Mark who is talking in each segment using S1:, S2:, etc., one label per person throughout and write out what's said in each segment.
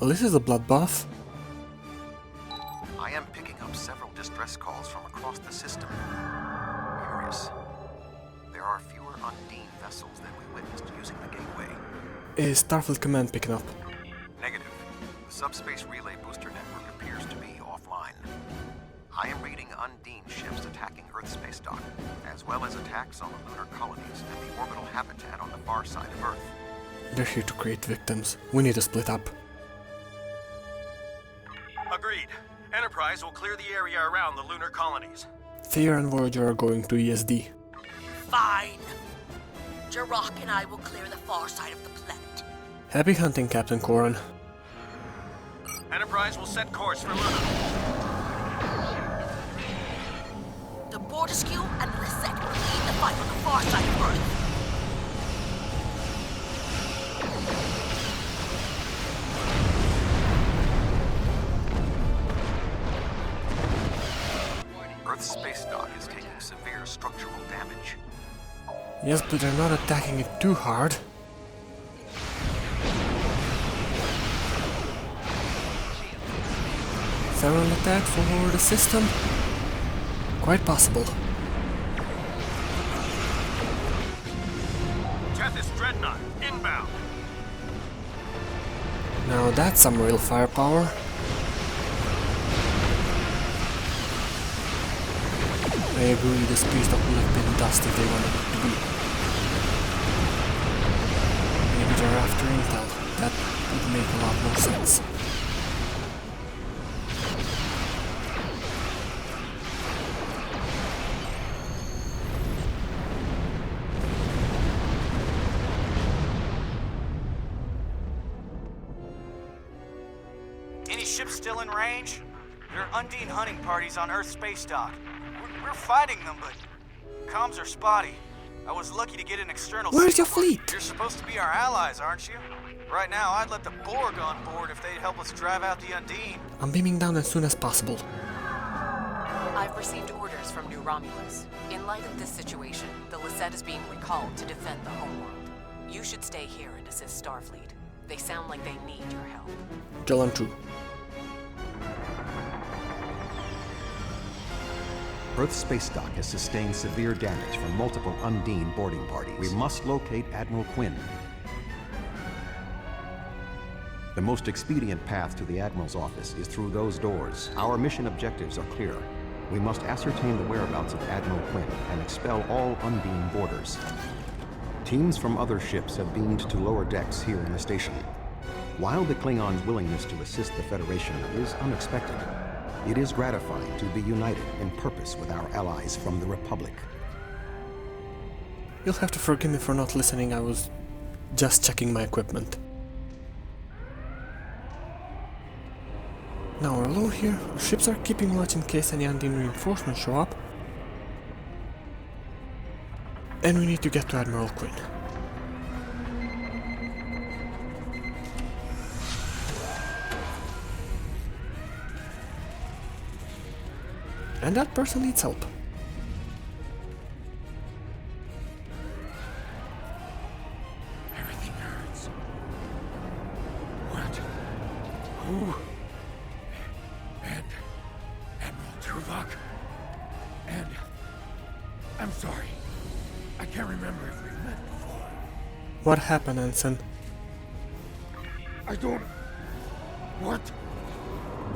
S1: Well, this is a bloodbath.
S2: I am picking up several distress calls from across the system. Curious. There are fewer Undine vessels than we witnessed using the gateway.
S1: Is Starfleet Command picking up?
S2: Negative. The subspace relay booster network appears to be offline. I am reading Undine ships attacking Earth's space dock, as well as attacks on the lunar colonies and the orbital habitat on the far side of Earth.
S1: They're here to create victims. We need to split up.
S3: Agreed. Enterprise will clear the area around the lunar colonies.
S1: Thea and Voyager are going to ESD.
S4: Fine. Jirok and I will clear the far side of the planet.
S1: Happy hunting, Captain Coran.
S3: Enterprise will set course for Luna.
S4: The Bortescue and Lisette will lead the fight on the far side of Earth.
S2: Earth's space dock is taking severe structural damage.
S1: Yes, but they're not attacking it too hard. Feral attack from over the system? Quite possible.
S3: Tethys Dreadnought, inbound.
S1: Now that's some real firepower. I agree, the space dock would have been dust if they wanted it to be. Maybe they're after intel. That would make a lot more sense.
S5: Any ships still in range? There are Undine hunting parties on Earth's space dock. We're fighting them, but comms are spotty. I was lucky to get an external.
S1: Where's your fleet?
S5: You're supposed to be our allies, aren't you? Right now, I'd let the Borg on board if they'd help us drive out the Undine.
S1: I'm beaming down as soon as possible.
S6: I've received orders from New Romulus. In light of this situation, the Lisette is being recalled to defend the homeworld. You should stay here and assist Starfleet. They sound like they need your help.
S1: Jalan 2.
S7: Earth's space dock has sustained severe damage from multiple Undine boarding parties. We must locate Admiral Quinn. The most expedient path to the Admiral's office is through those doors. Our mission objectives are clear. We must ascertain the whereabouts of Admiral Quinn and expel all Undine boarders. Teams from other ships have beamed to lower decks here in the station. While the Klingons' willingness to assist the Federation is unexpected, it is gratifying to be united in purpose with our allies from the Republic.
S1: You'll have to forgive me for not listening, I was just checking my equipment. Now we're alone here, our ships are keeping watch in case any Undine reinforcements show up. And we need to get to Admiral Quinn. And that person needs help.
S8: Everything hurts. What? Who? And Admiral Tuvok? And I'm sorry. I can't remember if we've met before.
S1: What happened, Ensign?
S8: I don't... What?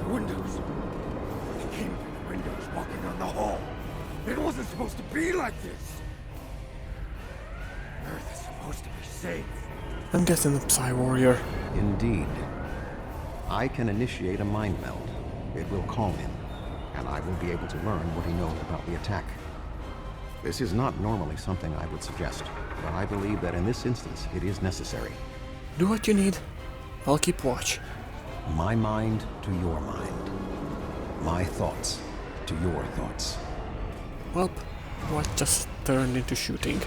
S8: The windows. They came through the windows walking on the hall. It wasn't supposed to be like this. Earth is supposed to be safe.
S1: I'm guessing the Psy Warrior.
S7: Indeed. I can initiate a mind meld. It will calm him, and I will be able to learn what he knows about the attack. This is not normally something I would suggest, but I believe that in this instance it is necessary.
S1: Do what you need. I'll keep watch.
S7: My mind to your mind. My thoughts to your thoughts.
S1: Well, what just turned into shooting?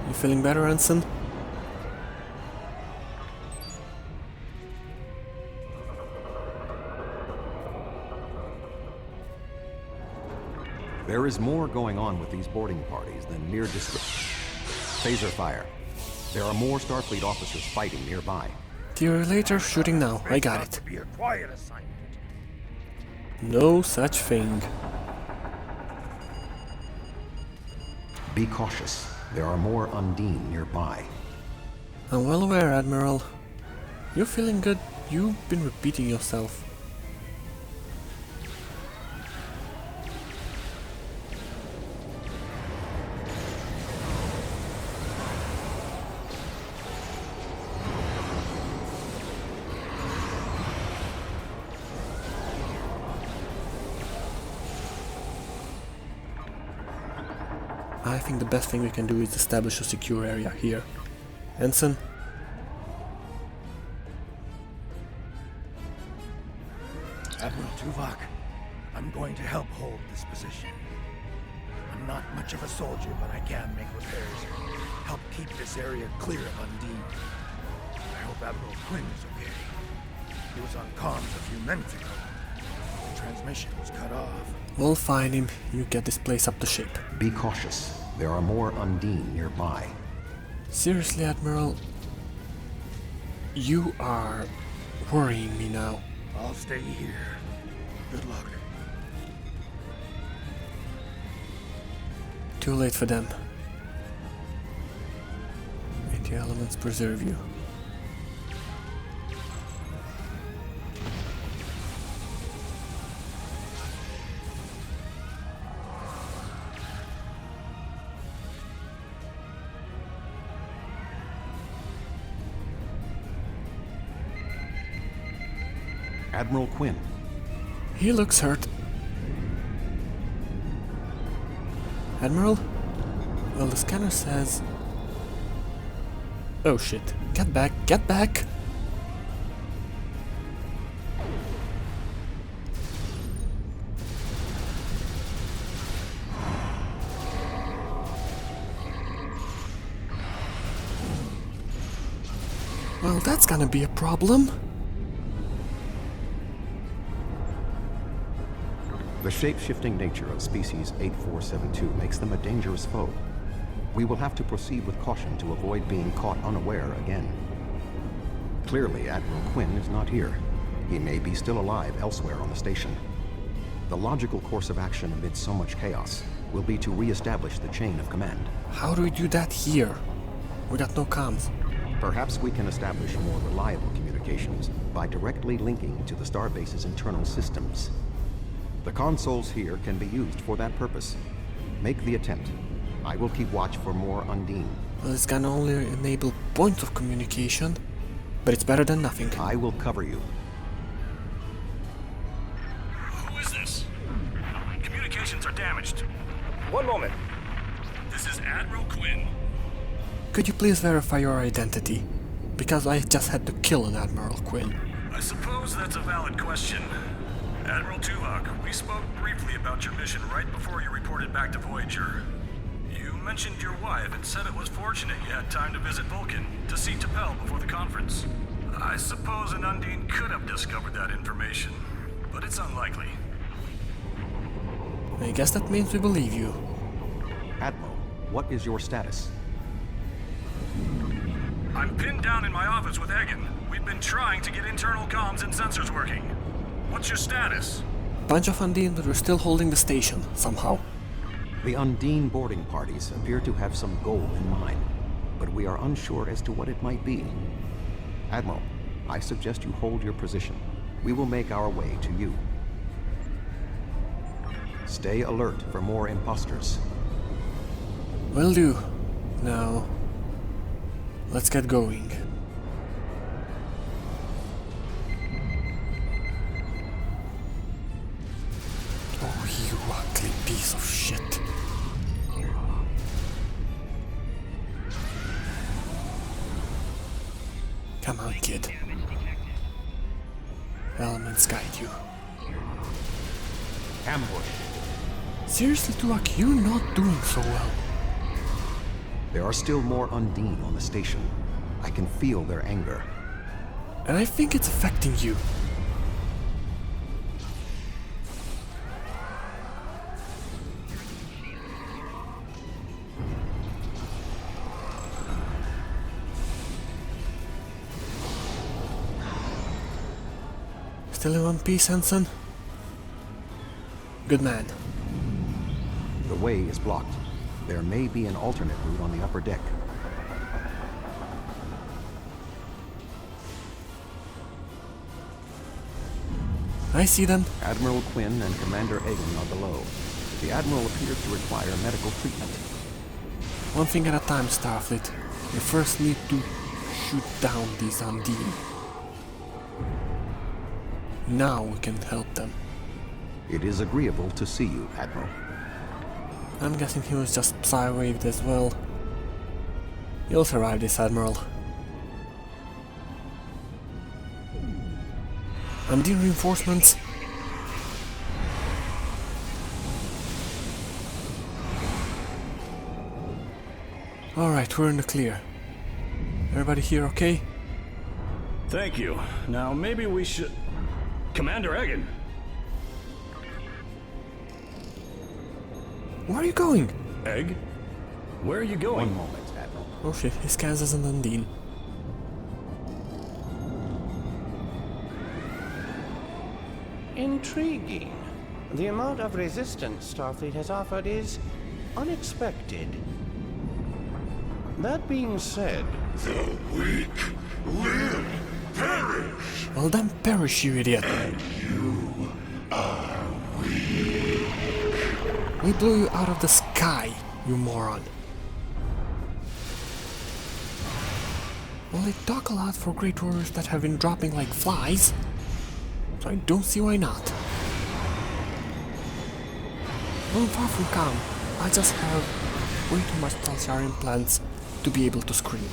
S1: You feeling better, Ensign?
S7: There is more going on with these boarding parties than mere phaser fire. There are more Starfleet officers fighting nearby.
S1: Defibrillator shooting now. I got it.
S8: To be a quiet assignment.
S1: No such thing.
S7: Be cautious. There are more Undine nearby.
S1: I'm well aware, Admiral. You're feeling good. You've been repeating yourself. I think the best thing we can do is establish a secure area here. Ensign?
S8: Admiral Tuvok, I'm going to help hold this position. I'm not much of a soldier, but I can make repairs and help keep this area clear of Undine. I hope Admiral Quinn is okay. He was on comms a few minutes ago. The transmission was cut off.
S1: We'll find him. You get this place up to shape.
S7: Be cautious. There are more Undine nearby.
S1: Seriously, Admiral? You are worrying me now.
S8: I'll stay here. Good luck.
S1: Too late for them. May the elements preserve you.
S7: Admiral Quinn.
S1: He looks hurt. Admiral? Well, the scanner says... Oh shit. Get back, get back! Well, that's gonna be a problem.
S7: The shape-shifting nature of species 8472 makes them a dangerous foe. We will have to proceed with caution to avoid being caught unaware again. Clearly, Admiral Quinn is not here. He may be still alive elsewhere on the station. The logical course of action amid so much chaos will be to re-establish the chain of command.
S1: How do we do that here? We got no comms.
S7: Perhaps we can establish more reliable communications by directly linking to the starbase's internal systems. The consoles here can be used for that purpose. Make the attempt. I will keep watch for more Undine.
S1: Well, it's gonna only enable points of communication, but it's better than nothing.
S7: I will cover you.
S3: Who is this? Communications are damaged.
S9: One moment.
S3: This is Admiral Quinn.
S1: Could you please verify your identity? Because I just had to kill an Admiral Quinn.
S3: I suppose that's a valid question. Admiral Tuvok, we spoke briefly about your mission right before you reported back to Voyager. You mentioned your wife and said it was fortunate you had time to visit Vulcan to see Tapas before the conference. I suppose an Undine could have discovered that information, but it's unlikely.
S1: I guess that means we believe you.
S7: Admiral, what is your status?
S3: I'm pinned down in my office with Egan. We've been trying to get internal comms and sensors working. What's your status?
S1: Bunch of Undine, but we're still holding the station, somehow.
S7: The Undine boarding parties appear to have some goal in mind, but we are unsure as to what it might be. Admiral, I suggest you hold your position. We will make our way to you. Stay alert for more imposters.
S1: Will do. Now, let's get going. Oh, you ugly piece of shit. Come on, kid. Elements guide you.
S7: Ambush.
S1: Seriously, Tuvok, you're not doing so well.
S7: There are still more Undine on the station. I can feel their anger.
S1: And I think it's affecting you. Still in one piece, Hanson? Good man.
S7: The way is blocked. There may be an alternate route on the upper deck.
S1: I see them.
S7: Admiral Quinn and Commander Egan are below. The Admiral appears to require medical treatment.
S1: One thing at a time, Starfleet. We first need to shoot down these Undine. Now we can help them.
S7: It is agreeable to see you, Admiral.
S1: I'm guessing he was just psy-waved as well. You'll survive this, Admiral. Undine reinforcements. Alright, we're in the clear. Everybody here okay?
S3: Thank you. Now maybe we should... Commander Egan!
S1: Where are you going?
S3: Egg? Where are you going?
S7: One moment, Admiral.
S1: Oh shit, he scans as an Undine.
S9: Intriguing. The amount of resistance Starfleet has offered is unexpected. That being said...
S10: The weak will perish!
S1: Well then perish, you idiot!
S10: And you are weak.
S1: We blew you out of the sky, you moron. Well, they talk a lot for great warriors that have been dropping like flies, so I don't see why not. Well, I'm far from calm. I just have way too much pulsar implants to be able to scream.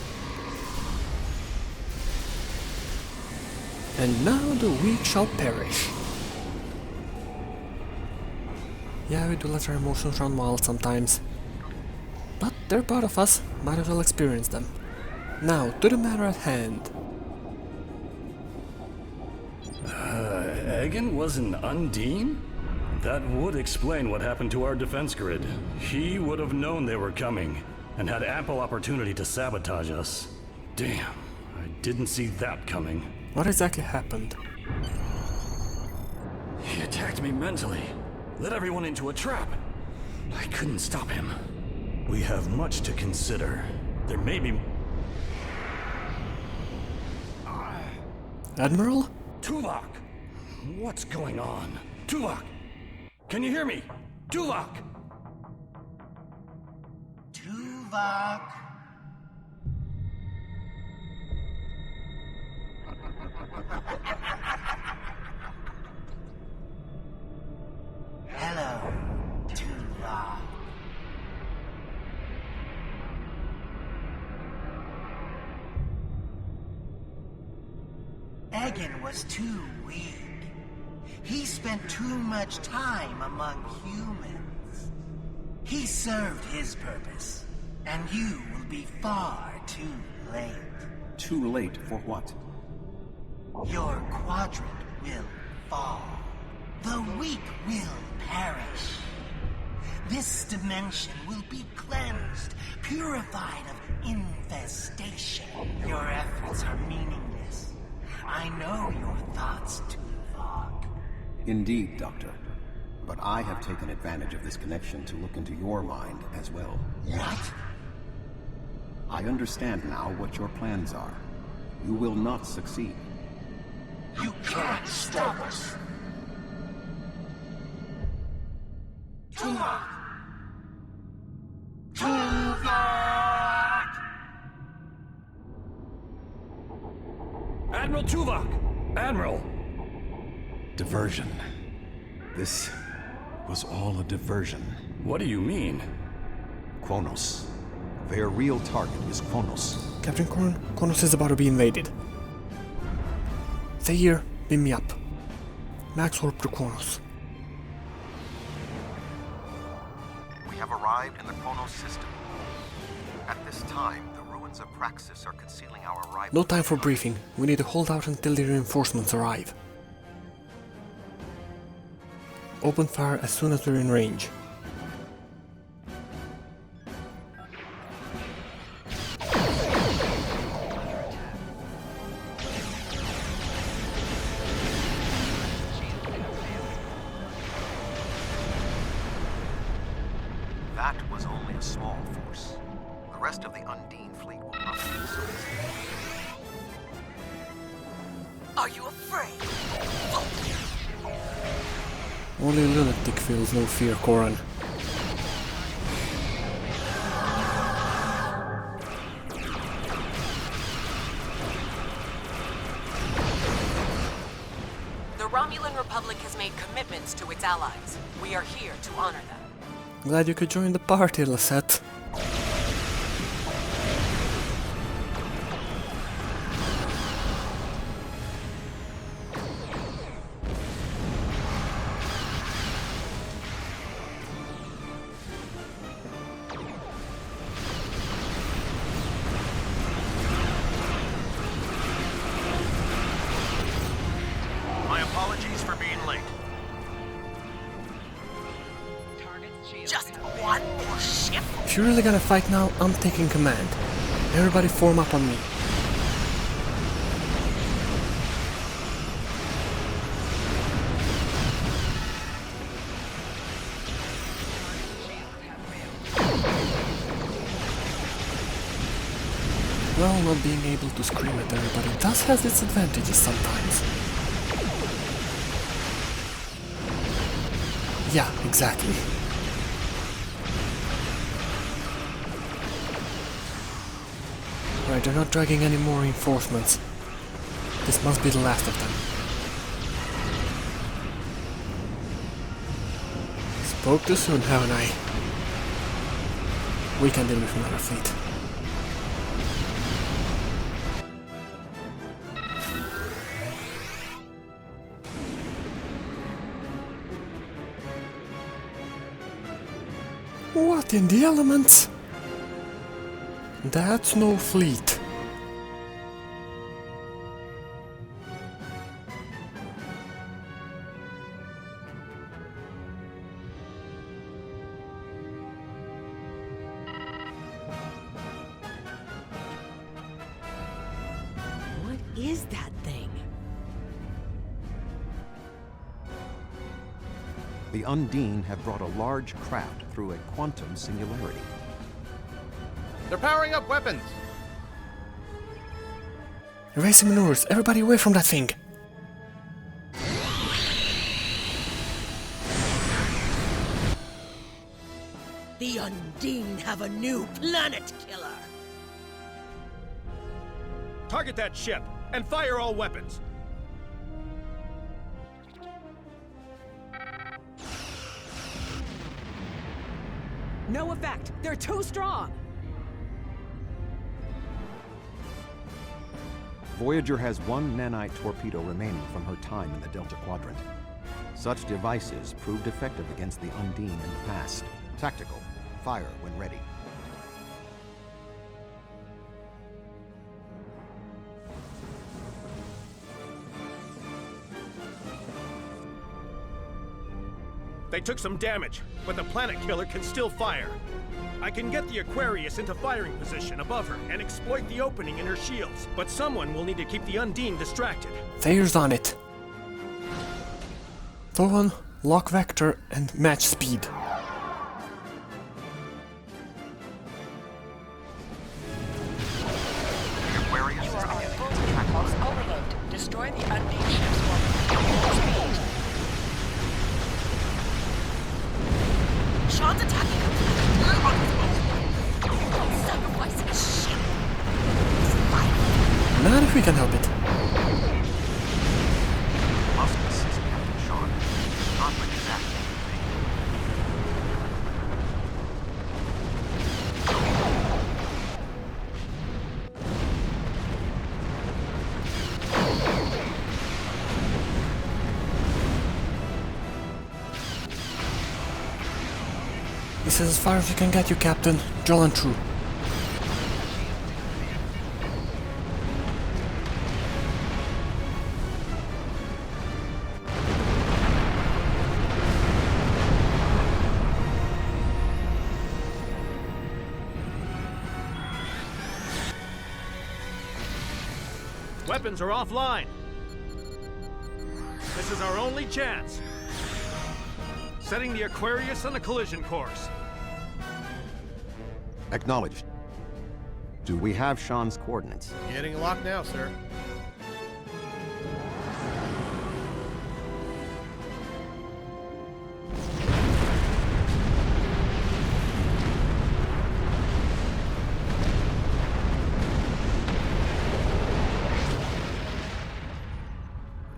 S1: And now the weak shall perish. Yeah, we do let our emotions run wild sometimes. But they're part of us, might as well experience them. Now, to the matter at hand.
S3: Egan was an Undine? That would explain what happened to our defense grid. He would have known they were coming, and had ample opportunity to sabotage us. Damn, I didn't see that coming.
S1: What exactly happened?
S3: He attacked me mentally, led everyone into a trap. I couldn't stop him. We have much to consider. There may be...
S1: Admiral?
S3: Tuvok! What's going on? Tuvok! Can you hear me? Tuvok!
S11: Tuvok! Hello, Tuvok. Egan was too weak. He spent too much time among humans. He served his purpose, and you will be far too late.
S7: Too late for what?
S11: Your quadrant will fall. The weak will perish. This dimension will be cleansed, purified of infestation. Your efforts are meaningless. I know your thoughts, Tuvok.
S7: Indeed, Doctor. But I have taken advantage of this connection to look into your mind as well.
S11: What?
S7: I understand now what your plans are. You will not succeed.
S11: You can't stop us. Tuvok! Tuvok!
S3: Admiral Tuvok! Admiral!
S7: Diversion. This was all a diversion.
S3: What do you mean?
S7: Kronos. Their real target is Kronos.
S1: Captain Kronos is about to be invaded. Thayer, beam me up. Max warp to Kronos.
S2: We have arrived in the Kronos system. At this time, the ruins of Praxis are concealing our arrival.
S1: No time for briefing. We need to hold out until the reinforcements arrive. Open fire as soon as we're in range.
S2: a small force. The rest of the Undine fleet will not be so easy.
S4: Are you afraid?
S1: Only a lunatic feels no fear, Coran.
S6: The Romulan Republic has made commitments to its allies. We are here to honor them.
S1: Glad you could join the party, Lisette.
S2: My apologies for being late.
S4: Just one more ship?
S1: If you're really gonna fight now, I'm taking command. Everybody form up on me. Well, not being able to scream at everybody does have its advantages sometimes. Yeah, exactly. Right, they're not dragging any more reinforcements. This must be the last of them. Spoke too soon, haven't I? We can deal with another fleet. What in the elements? That's no fleet.
S4: What is that thing?
S7: The Undine have brought a large craft through a quantum singularity.
S12: They're powering up weapons!
S1: Evasive maneuvers, everybody away from that thing!
S4: The Undine have a new planet killer!
S12: Target that ship, and fire all weapons!
S6: No effect! They're too strong!
S7: Voyager has one nanite torpedo remaining from her time in the Delta Quadrant. Such devices proved effective against the Undine in the past. Tactical. Fire when ready.
S12: They took some damage, but the planet killer can still fire. I can get the Aquarius into firing position above her and exploit the opening in her shields, but someone will need to keep the Undine distracted.
S1: Thayr's on it. Tovan, lock vector, and match speed.
S2: Aquarius
S13: You
S2: is
S13: are on
S2: beginning
S13: full
S2: its attack
S13: Tapas
S2: mode.
S13: overload. Destroy the Undine ships for speed.
S4: Sean's attacking a planet on his own. Sacrificing his ship.
S1: Not if we can help it.
S2: Must assist Captain Sean. Not the exact same thing.
S1: This is as far as we can get you, Captain. Drill and true.
S12: Weapons are offline. This is our only chance. Setting the Aquarius on a collision course.
S7: Acknowledged. Do we have Sean's coordinates?
S12: Getting locked now, sir.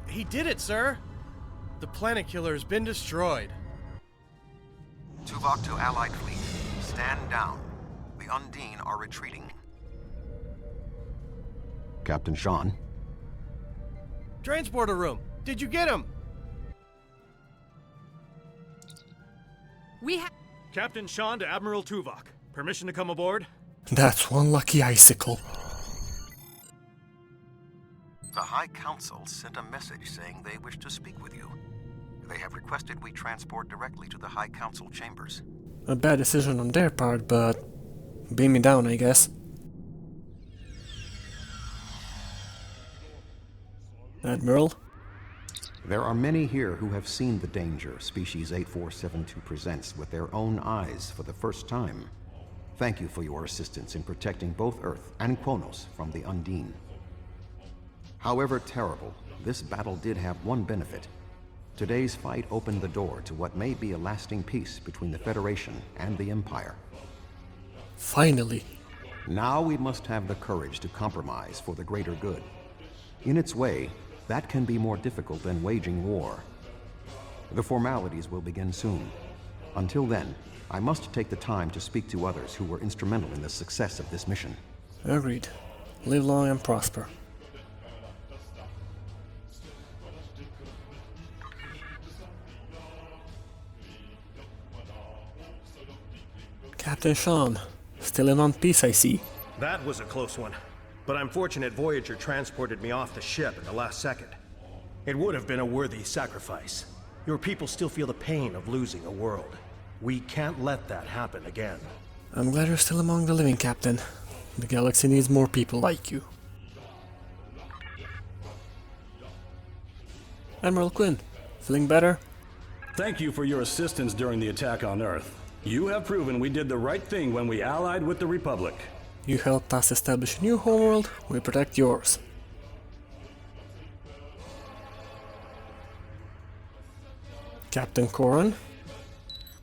S12: He did it, sir! The planet killer has been destroyed.
S2: Tuvok to Allied fleet. Stand down. The Undine are retreating.
S7: Captain Sean?
S12: Transporter room! Did you get him?
S6: We have...
S12: Captain Sean to Admiral Tuvok. Permission to come aboard?
S1: That's one lucky icicle.
S2: The High Council sent a message saying they wish to speak with you. They have requested we transport directly to the High Council chambers.
S1: A bad decision on their part, but beam me down, I guess. Admiral?
S7: There are many here who have seen the danger Species 8472 presents with their own eyes for the first time. Thank you for your assistance in protecting both Earth and Kronos from the Undine. However terrible, this battle did have one benefit. Today's fight opened the door to what may be a lasting peace between the Federation and the Empire.
S1: Finally.
S7: Now we must have the courage to compromise for the greater good. In its way, that can be more difficult than waging war. The formalities will begin soon. Until then, I must take the time to speak to others who were instrumental in the success of this mission.
S1: Agreed. Live long and prosper. Captain Sean, still in one piece, I see.
S12: That was a close one. But I'm fortunate Voyager transported me off the ship at the last second. It would have been a worthy sacrifice. Your people still feel the pain of losing a world. We can't let that happen again.
S1: I'm glad you're still among the living, Captain. The galaxy needs more people like you. Admiral Quinn, feeling better?
S3: Thank you for your assistance during the attack on Earth. You have proven we did the right thing when we allied with the Republic.
S1: You helped us establish a new homeworld, we protect yours. Captain Corran?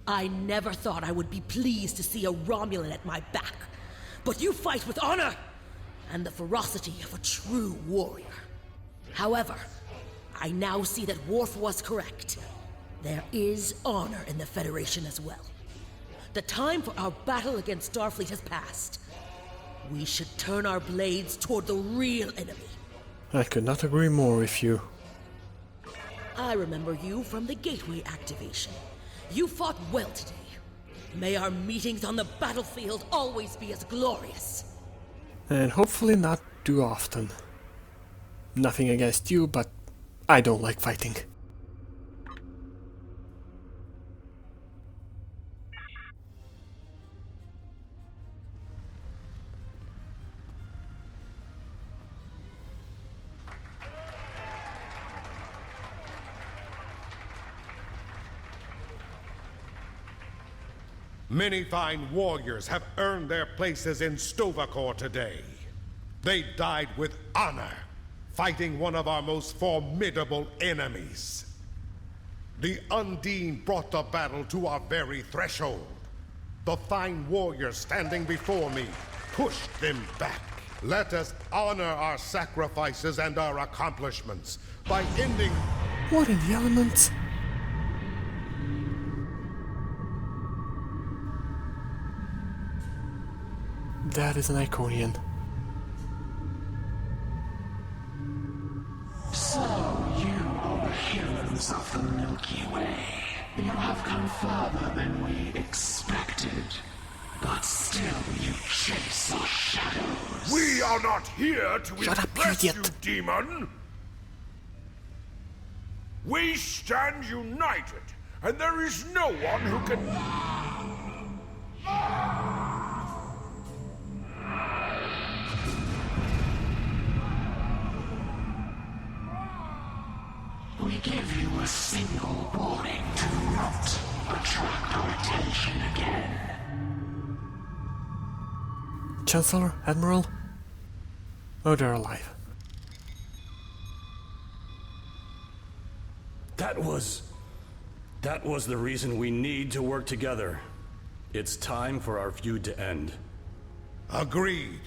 S4: I never thought I would be pleased to see a Romulan at my back. But you fight with honor and the ferocity of a true warrior. However, I now see that Worf was correct. There is honor in the Federation as well. The time for our battle against Starfleet has passed. We should turn our blades toward the real enemy.
S1: I could not agree more with you.
S4: I remember you from the Gateway activation. You fought well today. May our meetings on the battlefield always be as glorious.
S1: And hopefully not too often. Nothing against you, but I don't like fighting.
S10: Many fine warriors have earned their places in Stovacor today. They died with honor, fighting one of our most formidable enemies. The Undine brought the battle to our very threshold. The fine warriors standing before me pushed them back. Let us honor our sacrifices and our accomplishments by ending...
S1: What in the elements? That is an Iconian.
S10: So, you are the heroes of the Milky Way. You have come further than we expected. But still you chase our shadows. We are not here to impress you, demon! We stand united, and there is no one who can... We give you a single warning to not attract our attention again.
S1: Chancellor? Admiral? Oh, they're alive.
S3: That was the reason we need to work together. It's time for our feud to end.
S10: Agreed.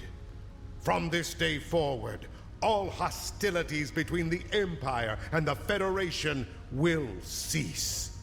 S10: From this day forward, all hostilities between the Empire and the Federation will cease.